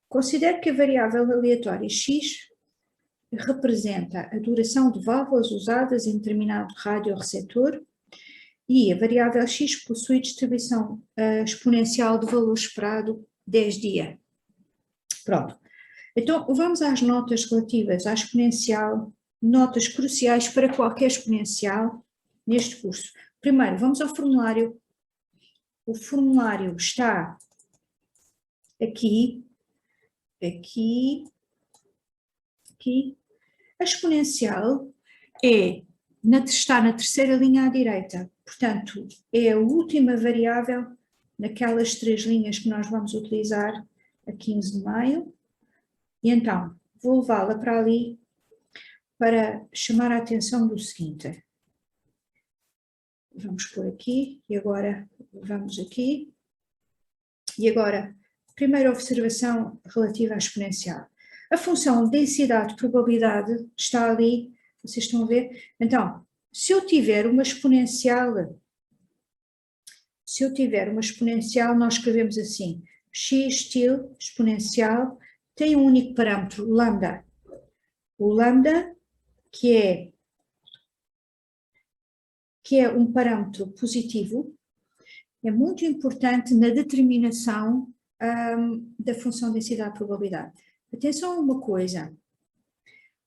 Considere que a variável aleatória x representa a duração de válvulas usadas em determinado radioreceptor e a variável x possui distribuição exponencial de valor esperado 10 dia. Pronto. Então, vamos às notas relativas à exponencial, notas cruciais para qualquer exponencial neste curso. Primeiro, vamos ao formulário. O formulário está aqui. A exponencial está na terceira linha à direita, portanto, é a última variável naquelas 3 linhas que nós vamos utilizar a 15 de maio, e então vou levá-la para ali para chamar a atenção do seguinte. Vamos por aqui, e agora vamos aqui, e agora, primeira observação relativa à exponencial. A função densidade-probabilidade está ali, vocês estão a ver? Então, se eu tiver uma exponencial, nós escrevemos assim, x til exponencial tem um único parâmetro, lambda. O lambda, que é um parâmetro positivo, é muito importante na determinação da função densidade-probabilidade. Atenção a uma coisa,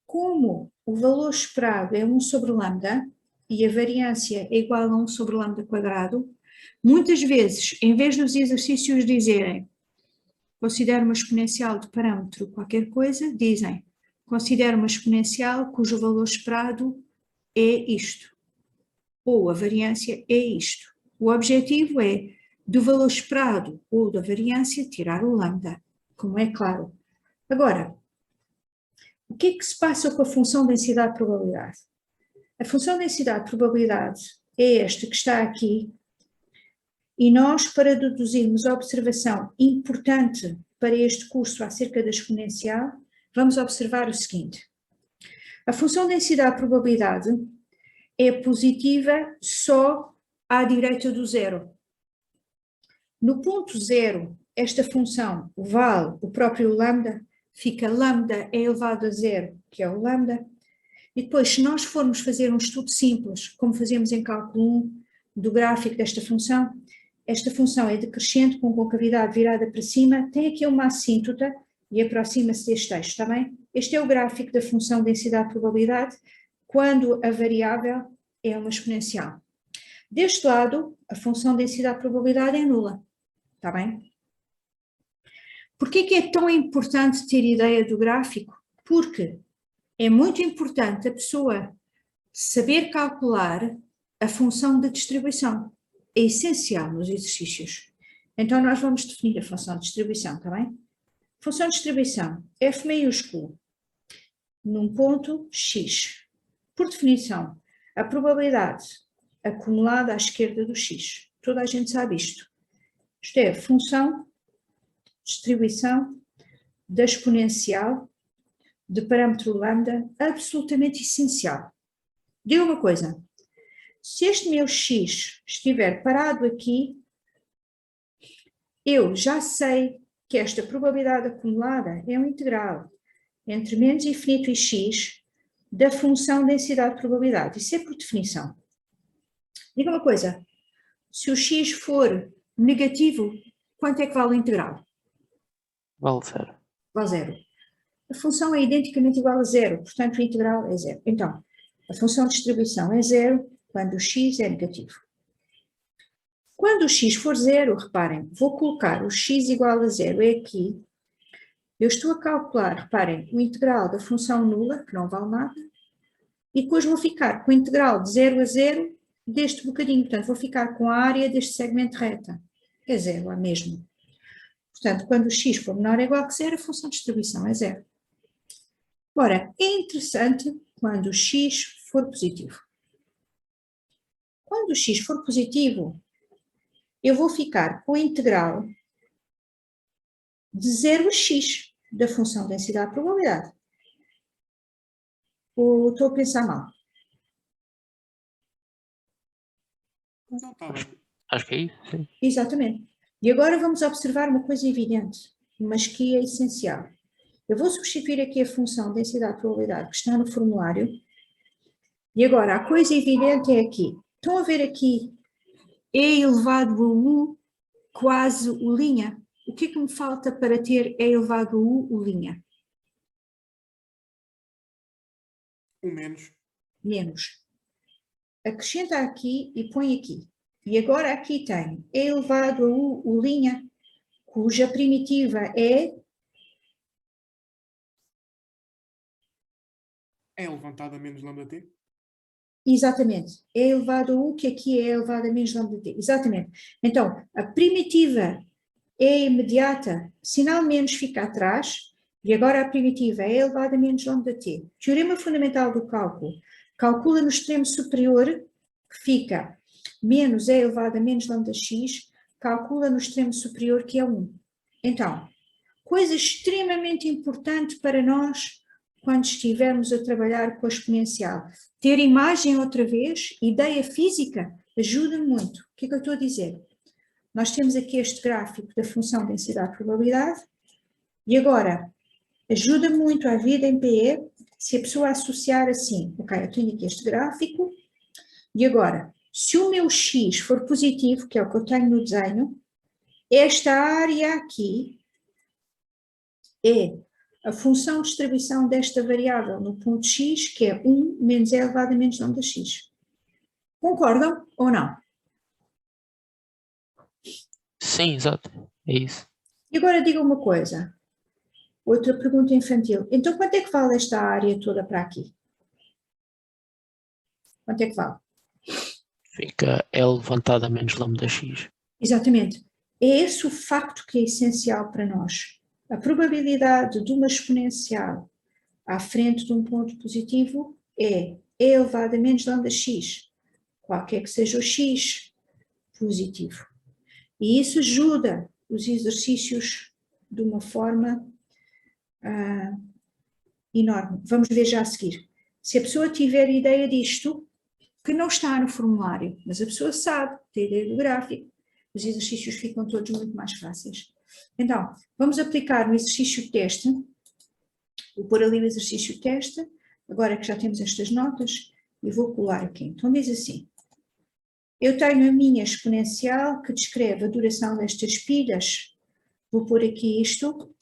como o valor esperado é 1 sobre lambda e a variância é igual a 1 sobre lambda quadrado, muitas vezes, em vez dos exercícios dizerem considera uma exponencial de parâmetro qualquer coisa, dizem considera uma exponencial cujo valor esperado é isto, ou a variância é isto. O objetivo é, do valor esperado ou da variância, tirar o lambda, como é claro. Agora, o que é que se passa com a função densidade-probabilidade? A função densidade-probabilidade é esta que está aqui, e nós, para deduzirmos a observação importante para este curso acerca da exponencial, vamos observar o seguinte. A função densidade-probabilidade é positiva só à direita do zero. No ponto zero, esta função vale o próprio lambda, fica lambda é elevado a zero, que é o lambda, e depois se nós formos fazer um estudo simples, como fazemos em cálculo 1, do gráfico desta função, esta função é decrescente com concavidade virada para cima, tem aqui uma assíntota e aproxima-se deste eixo, está bem? Este é o gráfico da função densidade-probabilidade quando a variável é uma exponencial. Deste lado, a função densidade-probabilidade é nula, está bem? Porquê que é tão importante ter ideia do gráfico? Porque é muito importante a pessoa saber calcular a função de distribuição. É essencial nos exercícios. Então nós vamos definir a função de distribuição, está bem? Função de distribuição, f maiúsculo, num ponto x. Por definição, a probabilidade acumulada à esquerda do x. Toda a gente sabe isto. Isto é a função de distribuição da exponencial de parâmetro lambda, absolutamente essencial. Diga uma coisa, se este meu x estiver parado aqui, eu já sei que esta probabilidade acumulada é um integral entre menos infinito e x da função densidade-probabilidade. Isso é por definição. Diga uma coisa, se o x for negativo, quanto é que vale o integral? Vale zero. Vale zero. A função é identicamente igual a zero, portanto o integral é zero. Então, a função de distribuição é zero quando o x é negativo. Quando o x for zero, reparem, vou colocar o x igual a zero, é aqui. Eu estou a calcular, reparem, o integral da função nula, que não vale nada, e depois vou ficar com o integral de 0 a 0 deste bocadinho. Portanto, vou ficar com a área deste segmento reta, que é zero, é mesmo. Portanto, quando o x for menor ou igual que zero, a função de distribuição é zero. Ora, é interessante quando o x for positivo. Quando o x for positivo, eu vou ficar com a integral de 0 a x da função densidade-probabilidade. Ou estou a pensar mal? Acho que é isso, sim. Exatamente. E agora vamos observar uma coisa evidente. mas que é essencial. Eu vou substituir aqui a função densidade de probabilidade que está no formulário. E agora, a coisa evidente é aqui. Estão a ver aqui E elevado a U quase U'. O que é que me falta para ter E elevado a U'? O menos. Menos. Acrescenta aqui e põe aqui. E agora aqui tenho E elevado a U', cuja primitiva é... É levantado a menos lambda t. Exatamente. É elevado a U, que aqui é elevado a menos lambda t. Exatamente. Então, a primitiva é imediata, sinal menos fica atrás, e agora a primitiva é elevada a menos lambda t. Teorema fundamental do cálculo. Calcula no extremo superior, que fica menos é elevado a menos lambda x, calcula no extremo superior, que é 1. Então, coisa extremamente importante para nós quando estivermos a trabalhar com a exponencial. Ter imagem outra vez, ideia física, ajuda muito. O que é que eu estou a dizer? Nós temos aqui este gráfico da função densidade-probabilidade e agora ajuda muito a vida em PE se a pessoa associar assim, ok, eu tenho aqui este gráfico e agora, se o meu x for positivo, que é o que eu tenho no desenho, esta área aqui é a função de distribuição desta variável no ponto x, que é 1 menos e elevado a menos lambda x. Concordam ou não? Sim, exato. É isso. E agora diga uma coisa, outra pergunta infantil. Então quanto é que vale esta área toda para aqui? Quanto é que vale? Fica L levantado a menos lambda x. Exatamente. É esse o facto que é essencial para nós. A probabilidade de uma exponencial à frente de um ponto positivo é E elevado a menos lambda x, qualquer que seja o x positivo. E isso ajuda os exercícios de uma forma enorme. Vamos ver já a seguir. Se a pessoa tiver ideia disto, que não está no formulário, mas a pessoa sabe, tem ideia do gráfico, os exercícios ficam todos muito mais fáceis. Então, vamos aplicar no exercício teste, vou pôr ali o exercício teste, agora que já temos estas notas, e vou colar aqui. Então diz assim, eu tenho a minha exponencial que descreve a duração destas pilhas, vou pôr aqui isto,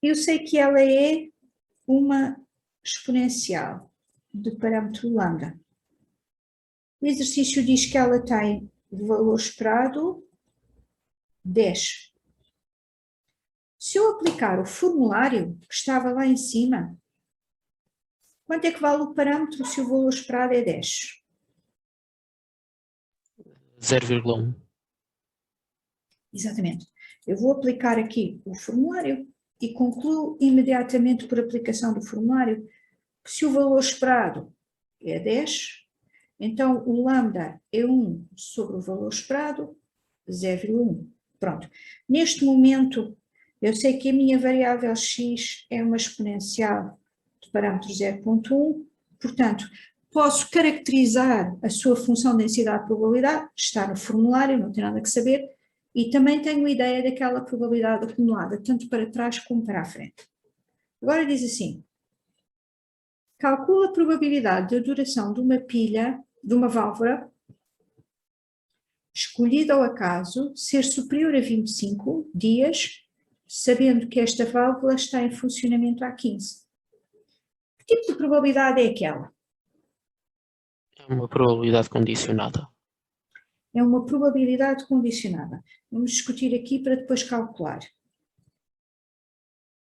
eu sei que ela é uma exponencial de parâmetro lambda. O exercício diz que ela tem o valor esperado 10. Se eu aplicar o formulário que estava lá em cima, quanto é que vale o parâmetro se o valor esperado é 10? 0,1. Exatamente. Eu vou aplicar aqui o formulário e concluo imediatamente por aplicação do formulário que se o valor esperado é 10, então o lambda é 1 sobre o valor esperado, 0,1. Pronto. Neste momento, eu sei que a minha variável x é uma exponencial de parâmetro 0,1, portanto, posso caracterizar a sua função de densidade de probabilidade, está no formulário, não tem nada que saber, e também tenho ideia daquela probabilidade acumulada, tanto para trás como para a frente. Agora diz assim, calcula a probabilidade da duração de uma pilha, de uma válvula, escolhida ao acaso, ser superior a 25 dias, sabendo que esta válvula está em funcionamento há 15. Que tipo de probabilidade é aquela? É uma probabilidade condicionada. É uma probabilidade condicionada. Vamos discutir aqui para depois calcular.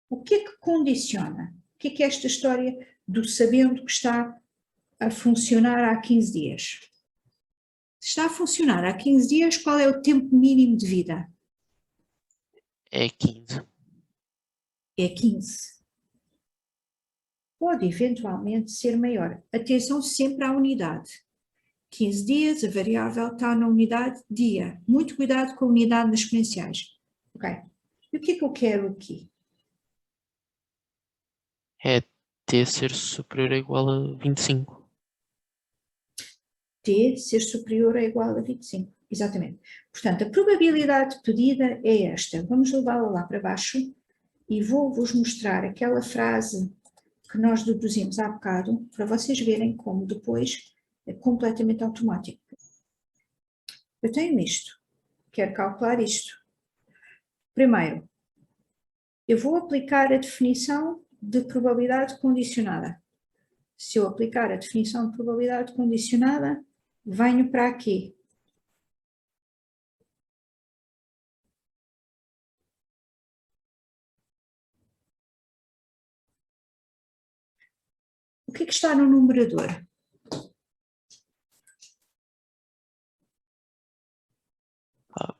O que é que condiciona? O que é esta história do sabendo que está a funcionar há 15 dias? Se está a funcionar há 15 dias, qual é o tempo mínimo de vida? É 15. É 15. Pode eventualmente ser maior. Atenção sempre à unidade. 15 dias, a variável está na unidade dia. Muito cuidado com a unidade nas exponenciais. Ok. E o que é que eu quero aqui? É t ser superior ou igual a 25. T ser superior ou igual a 25. Exatamente. Portanto, a probabilidade pedida é esta. Vamos levá-la lá para baixo e vou-vos mostrar aquela frase que nós deduzimos há bocado, para vocês verem como depois é completamente automático. Eu tenho isto, quero calcular isto. Primeiro, eu vou aplicar a definição de probabilidade condicionada. Se eu aplicar a definição de probabilidade condicionada, venho para aqui. O que é que está no numerador?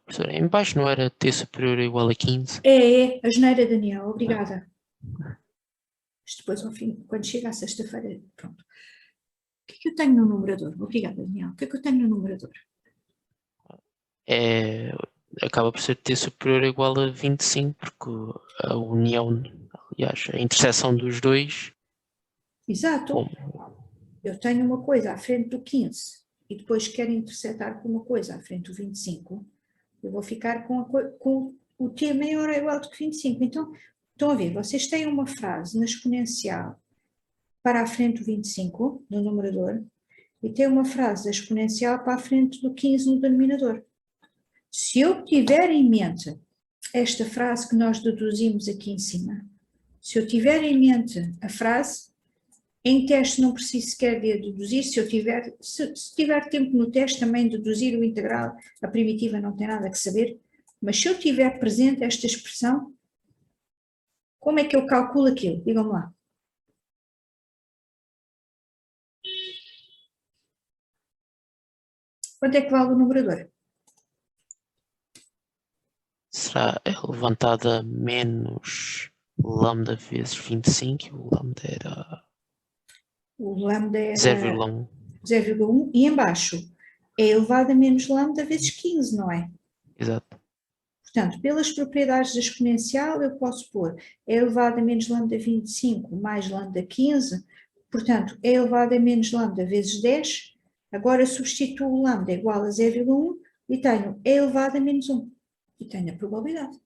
Professora, em baixo não era t superior ou igual a 15? É, asneira, Daniel, obrigada. Isto depois, ao fim, quando chega à sexta-feira, pronto. O que é que eu tenho no numerador? Obrigada, Daniel. O que é que eu tenho no numerador? Acaba por ser t superior ou igual a 25, porque a união, aliás, a interseção dos dois. Exato. Eu tenho uma coisa à frente do 15 e depois quero intersetar com uma coisa à frente do 25, eu vou ficar com o t maior ou igual do que 25. Então, estão a ver, vocês têm uma frase na exponencial para a frente do 25, no numerador, e têm uma frase exponencial para a frente do 15 no denominador. Se eu tiver em mente esta frase que nós deduzimos aqui em cima, se eu tiver em mente a frase, em teste não preciso sequer de deduzir, se tiver tempo no teste também deduzir o integral, a primitiva não tem nada que saber, mas se eu tiver presente esta expressão, como é que eu calculo aquilo? Digam-me lá. Quanto é que vale o numerador? Será levantada menos lambda vezes 25, e o lambda era O lambda era 0,1. 0,1 e embaixo é elevado a menos lambda vezes 15, não é? Exato. Portanto, pelas propriedades da exponencial, eu posso pôr é elevado a menos lambda 25 mais lambda 15, portanto, é elevado a menos lambda vezes 10, agora substituo o lambda igual a 0,1 e tenho é elevado a menos 1, e tenho a probabilidade.